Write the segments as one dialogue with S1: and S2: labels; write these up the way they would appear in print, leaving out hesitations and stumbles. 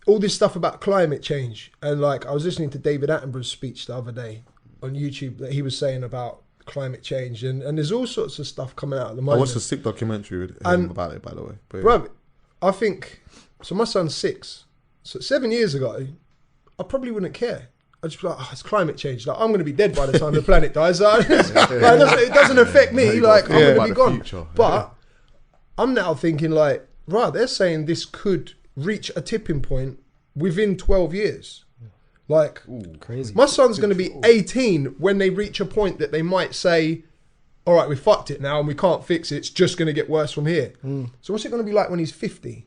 S1: All this stuff about climate change, and like I was listening to David Attenborough's speech the other day on YouTube that he was saying about climate change, and there's all sorts of stuff coming out at the moment.
S2: I watched a sick documentary with him about it, by the way. But
S1: bro, I think, so my son's 6. So 7 years ago, I probably wouldn't care. I'd just be like, it's climate change. Like, I'm going to be dead by the time the planet dies. Like, it doesn't affect me. Like, I'm going to be gone.
S2: Future.
S1: But I'm now thinking like, right, they're saying this could reach a tipping point within 12 years. Like,
S3: crazy.
S1: My son's going to be 18 when they reach a point that they might say, all right, we fucked it now and we can't fix it. It's just going to get worse from here. So what's it going to be like when he's 50?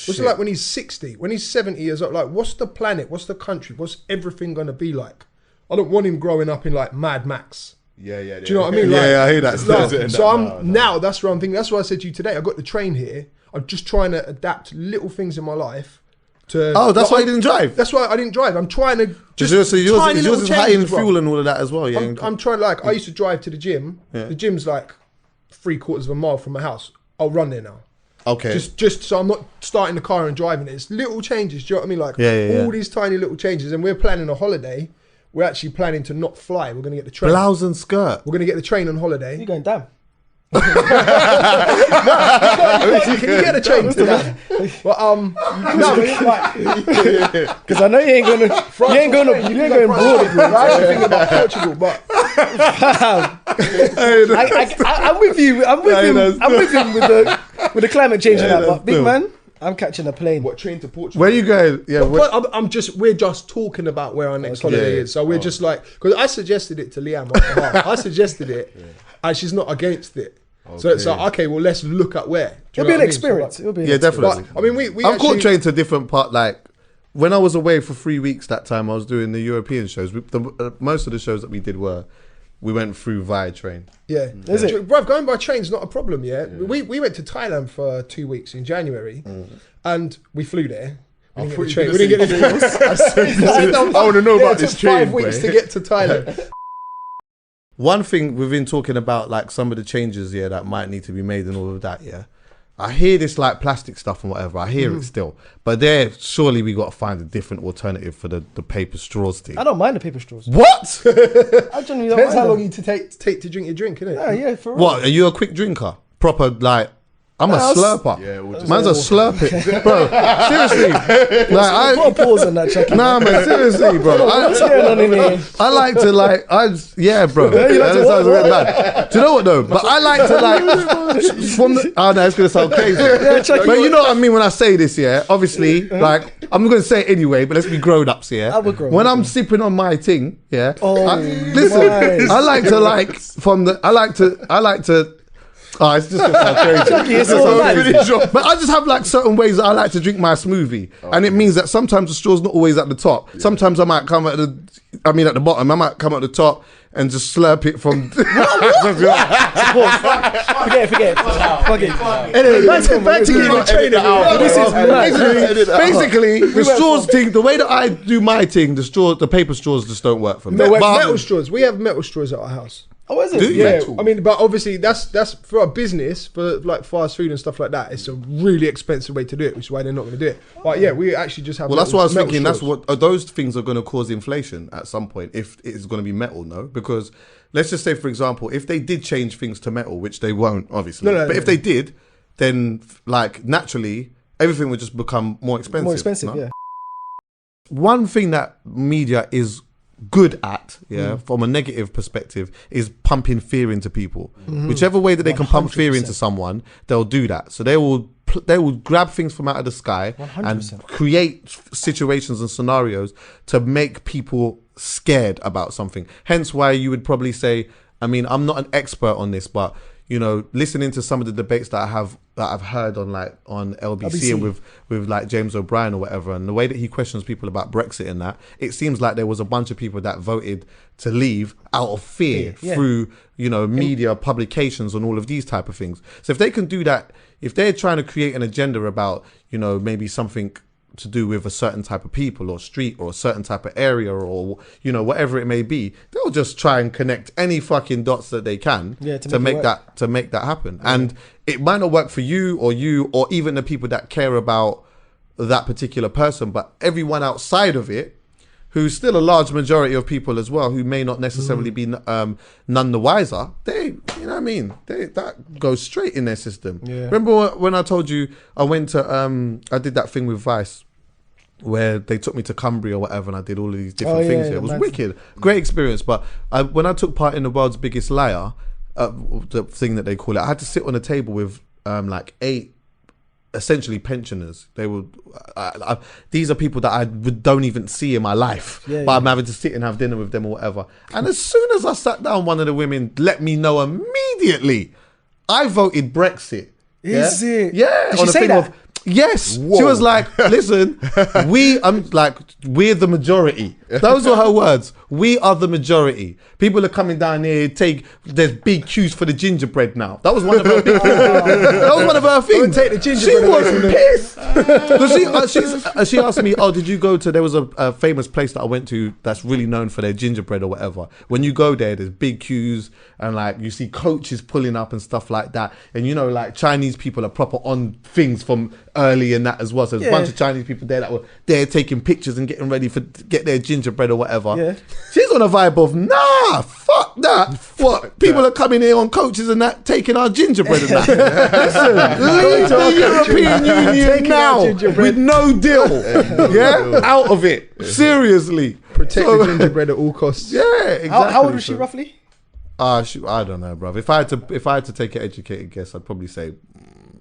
S1: What's it like when he's 60? When he's 70 years old? Like, what's the planet? What's the country? What's everything going to be like? I don't want him growing up in like Mad Max.
S2: Yeah.
S1: Do you know what I mean? Like,
S2: Yeah, I hear that.
S1: Now that's what I'm thinking. That's what I said to you today. I got the train here. I'm just trying to adapt little things in my life to.
S2: Oh, that's why you didn't drive.
S1: That's why I didn't drive. I'm trying to just
S2: so yours is high in
S1: bro.
S2: fuel and all of that as well. Yeah,
S1: I'm trying, like, I used to drive to the gym.
S2: Yeah.
S1: The gym's like 3/4 of a mile from my house. I'll run there now.
S2: Okay.
S1: Just so I'm not starting the car and driving it. It's little changes. Do you know what I mean? Like all these tiny little changes. And we're planning a holiday. We're actually planning to not fly. We're going to get the train.
S2: Blouse and skirt.
S1: We're going to get the train on holiday.
S3: You're going damn.
S1: Can you get a train to that? But
S3: because I know you ain't going broad.
S1: I actually think about Portugal, but
S3: I'm with you. I'm with him with the climate change and that. But big man, I'm catching a plane.
S1: what, train to Portugal?
S2: Where you going? Yeah.
S1: But we're just talking about where our next holiday is. So we're just like, because I suggested it to Liam on behalf. I suggested it, and she's not against it. So it's like, okay, well, let's look at where.
S3: It'll be an experience. It'll be
S2: definitely.
S1: But, I mean, we
S2: I've
S1: actually,
S2: caught train to a different part. Like when I was away for 3 weeks that time, I was doing the European shows. Most of the shows that we did we went through via train.
S1: Yeah.
S3: Is it?
S1: Bruv, going by train's not a problem, yeah? We went to Thailand for 2 weeks in January, and we flew there. We didn't get the train. We didn't get the
S2: I want to know about this train.
S1: 5 weeks to get to Thailand.
S2: One thing we've been talking about, like some of the changes, that might need to be made and all of that, I hear this like plastic stuff and whatever. I hear it still, but surely we got to find a different alternative for the paper straws thing.
S3: I don't mind the paper straws.
S2: What?
S3: I genuinely don't
S1: Depends
S3: mind
S1: how long
S3: them.
S1: you take to drink your drink, innit?
S3: Yeah, for real.
S2: What? Are you a quick drinker? Proper like? I'm a slurper.
S4: Yeah, we'll just
S2: Man's a slurper, bro. Seriously, like
S3: Put a pause on that, Chucky.
S2: Nah, man, seriously, bro.
S3: What's going on in here?
S2: I like to like, bro.
S3: You like to
S2: That
S3: what?
S2: sounds a bit mad. Do you know what though? But I like to like, from the, oh no, it's gonna sound crazy.
S3: Chucky,
S2: But you know what I mean when I say this, obviously, like, I'm gonna say it anyway, but let's be grown-ups,
S3: I would grow
S2: When
S3: up,
S2: I'm sipping on my thing,
S3: listen,
S2: I like to like, I like to, oh, it's just gonna sound crazy.
S3: Chucky, it's all right.
S2: But I just have like certain ways that I like to drink my smoothie, and it means that sometimes the straw's not always at the top. Sometimes I might come at the bottom. I might come at the top and just slurp it from.
S3: Forget it. Fuck it.
S1: Anyway, back to getting the train.
S3: This is
S2: Basically, the straws thing. The way that I do my thing, the paper straws just don't work for me.
S1: Metal straws. We have metal straws at our house.
S3: Oh, is it?
S2: Do you?
S1: Yeah,
S2: Metal.
S1: I mean, but obviously that's for a business, for like fast food and stuff like that. It's a really expensive way to do it, which is why they're not going to do it. But yeah, we actually just have.
S2: Well, that's what I was
S1: metal
S2: thinking.
S1: straws.
S2: Those things are going to cause inflation at some point if it's going to be metal, no? Because let's just say, for example, if they did change things to metal, which they won't, obviously.
S1: No,
S2: if they did, then like naturally everything would just become more expensive.
S3: More expensive,
S2: no?
S3: yeah.
S2: One thing that media is good at, from a negative perspective, is pumping fear into people. Whichever way that they can pump fear into someone, they'll do that. So they will grab things from out of the sky
S3: 100%.
S2: and create situations and scenarios to make people scared about something. Hence why you would probably say, I mean, I'm not an expert on this, but listening to some of the debates that I've heard on LBC and with like James O'Brien or whatever, and the way that he questions people about Brexit and that, it seems like there was a bunch of people that voted to leave out of fear through media publications and all of these type of things. So if they can do that, if they're trying to create an agenda about maybe something to do with a certain type of people or street or a certain type of area or, you know, whatever it may be, they'll just try and connect any fucking dots that they can to make that happen. Yeah. And it might not work for you or even the people that care about that particular person, but everyone outside of it, who's still a large majority of people as well, who may not necessarily be none the wiser, you know what I mean? That goes straight in their system. Yeah. Remember when I told you I went to, I did that thing with Vice where they took me to Cumbria or whatever and I did all of these different things. It was wicked. Great experience. But when I took part in the World's Biggest Liar, the thing that they call it, I had to sit on a table with like 8 essentially pensioners. They were these are people that I don't even see in my life, but I'm having to sit and have dinner with them or whatever. And as soon as I sat down, one of the women let me know immediately I voted Brexit.
S3: Is it?
S2: Yeah.
S3: Did she say that?
S2: Yes. Whoa. She was like, listen, we're the majority. Those were her words. We are the majority. People are coming down here, there's big queues for the gingerbread now. That was one of her big things. That was one of her things.
S1: Take the gingerbread.
S2: She was pissed. She asked me, did you go to, there was a famous place that I went to that's really known for their gingerbread or whatever. When you go there, there's big queues and like you see coaches pulling up and stuff like that. And you know, like Chinese people are proper on things from early and that as well. So there's a bunch of Chinese people there that were there taking pictures and getting ready to get their gingerbread or whatever. Yeah. She's on a vibe of, nah, fuck that. People are coming here on coaches and that, taking our gingerbread and that. Listen, leave the European Union now with no deal. Out of it. Seriously.
S1: Protect the gingerbread at all costs.
S2: Yeah, exactly.
S3: How old was she roughly?
S2: I don't know, bruv. If I had to take an educated guess, I'd probably say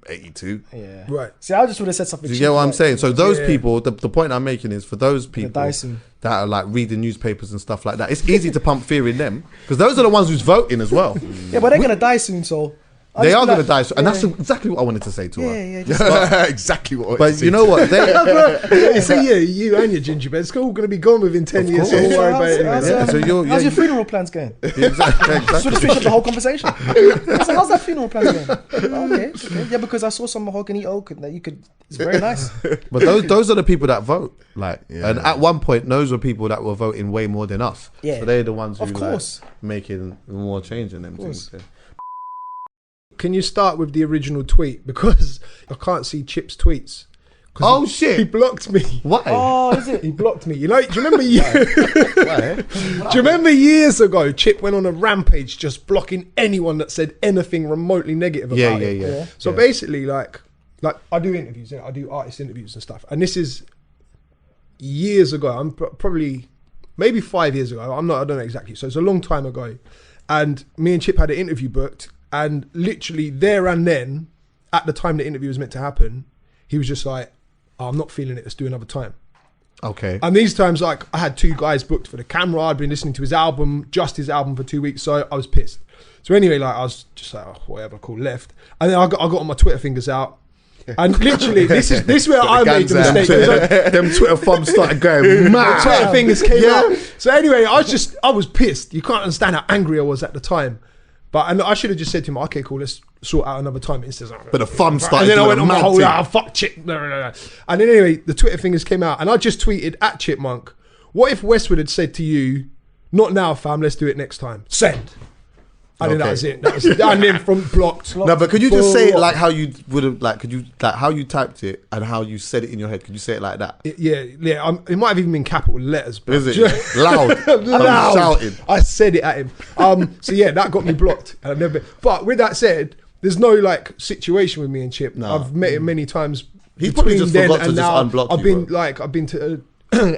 S2: 82.
S3: Yeah.
S1: Right.
S3: See, I just would have said something.
S2: Do you get what I'm saying? So those people, the point I'm making is for those people that are like reading newspapers and stuff like that, it's easy to pump fear in them because those are the ones who's voting as well.
S3: Yeah, but they're going to die soon, so...
S2: They are going to die, and that's exactly what I wanted to say to
S3: her.
S4: Exactly what I wanted
S2: but
S4: to say.
S2: You know what?
S1: You and your gingerbread, it's all going to be gone within 10 years. So don't worry about it.
S3: How's your funeral plans going?
S2: Exactly.
S3: Just to finish up the whole conversation. So how's that funeral plan going? Okay. Yeah, because I saw some mahogany oak that you could. It's very nice.
S2: But those are the people that vote. And at one point, those were people that were voting way more than us. Yeah. So they're the ones who making more change in them things.
S1: Can you start with the original tweet? Because I can't see Chip's tweets.
S2: Oh, shit.
S1: He blocked me.
S2: Why?
S3: Oh, is it?
S1: He blocked me. You know, do you remember do you remember years ago, Chip went on a rampage just blocking anyone that said anything remotely negative about it?
S2: Yeah.
S1: So basically, like I do interviews, I do artist interviews and stuff. And this is years ago. I'm probably, maybe 5 years ago. I don't know exactly. So it's a long time ago. And me and Chip had an interview booked. And literally there and then, at the time the interview was meant to happen, he was just like, I'm not feeling it, let's do another time.
S2: Okay.
S1: And these times, like, I had 2 guys booked for the camera. I'd been listening to his album for 2 weeks. So I was pissed. So anyway, like, I was just like, whatever, cool, left. And then I got all my Twitter fingers out. And literally, this is where I made the mistake.
S2: Them Twitter thumbs started going mad.
S1: The Twitter fingers came out. So anyway, I was pissed. You can't understand how angry I was at the time. And I should have just said to him, okay, cool, let's sort out another time.
S2: But the thumb started.
S1: And then I went on my whole, fuck Chip. No. And then anyway, the Twitter fingers came out. And I just tweeted at Chipmunk, what if Westwood had said to you, not now, fam, let's do it next time. Send. And then that was it. And then from blocked.
S2: No, but could you just say it like how you would have, like, could you, like how you typed it and how you said it in your head? Could you say it like that?
S1: Yeah. It might have even been capital letters. But
S2: is it? Loud.
S1: Shouting. I said it at him. So yeah, that got me blocked. But with that said, there's no like situation with me and Chip. No. I've met him many times.
S2: He probably just forgot to just unblock you.
S1: I've been to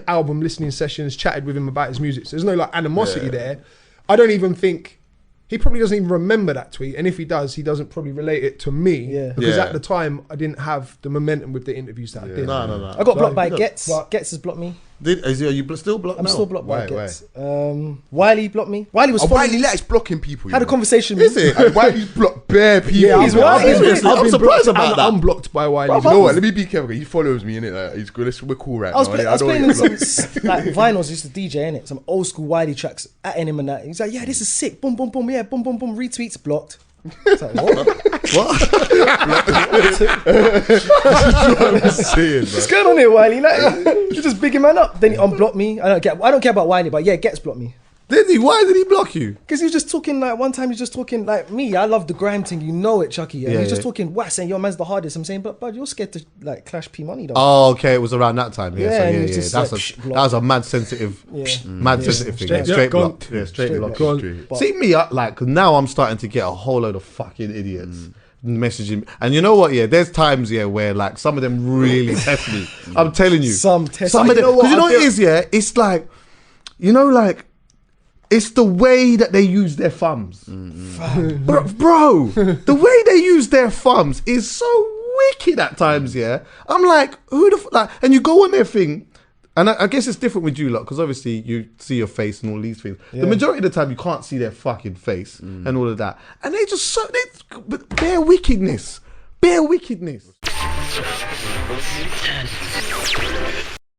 S1: album listening sessions, chatted with him about his music. So there's no like animosity there. I don't even think. He probably doesn't even remember that tweet. And if he does, he doesn't probably relate it to me. Yeah. Because at the time, I didn't have the momentum with the interviews that I did.
S2: No.
S3: I got blocked by Getz. Getz has blocked me.
S2: Are you still blocked now?
S3: I'm still blocked by Getz. Wiley blocked me. Wiley was
S4: Wiley likes blocking people.
S3: Had a conversation with me.
S4: Is it? Wiley's blocked bare people.
S1: Yeah,
S2: I'm surprised about that.
S1: I'm blocked by Wiley.
S4: You know what? Let me be careful. He follows me, innit? He's good. We're cool right now.
S3: I was playing in some like vinyls, used to DJ, innit? Some old school Wiley tracks at him and that. He's like, yeah, this is sick. Boom, boom, boom. Yeah, boom, boom, boom. Retweets blocked. It's like, what? What's going on here, Wiley? Like, you just bigging man up. Then he unblocked me. I don't care about Wiley, but yeah, Gets blocked me.
S2: Did he? Why did he block you?
S3: Because he was just talking like one time. He was just talking like me. I love the grime thing, you know it, Chucky. And he was just talking, saying your man's the hardest. I'm saying, but you're scared to like clash P Money though.
S2: Oh, okay. It was around that time.
S3: Yeah,
S2: Yeah,
S3: and he
S2: so
S3: was just
S2: That's
S3: like,
S2: that was a mad sensitive, sensitive thing. Straight block. Yeah, straight block.
S3: block.
S2: See me up like now. I'm starting to get a whole load of fucking idiots messaging, and you know what? Yeah, there's times where like some of them really test me. I'm telling you,
S3: some test.
S2: Some of them, because you know what it is. Yeah, it's like, like. It's the way that they use their thumbs. Bro, the way they use their thumbs is so wicked at times, yeah? I'm like, who the like, and you go on their thing, and I guess it's different with you lot, because obviously you see your face and all these things. The majority of the time, you can't see their fucking face and all of that. And they just, bare wickedness.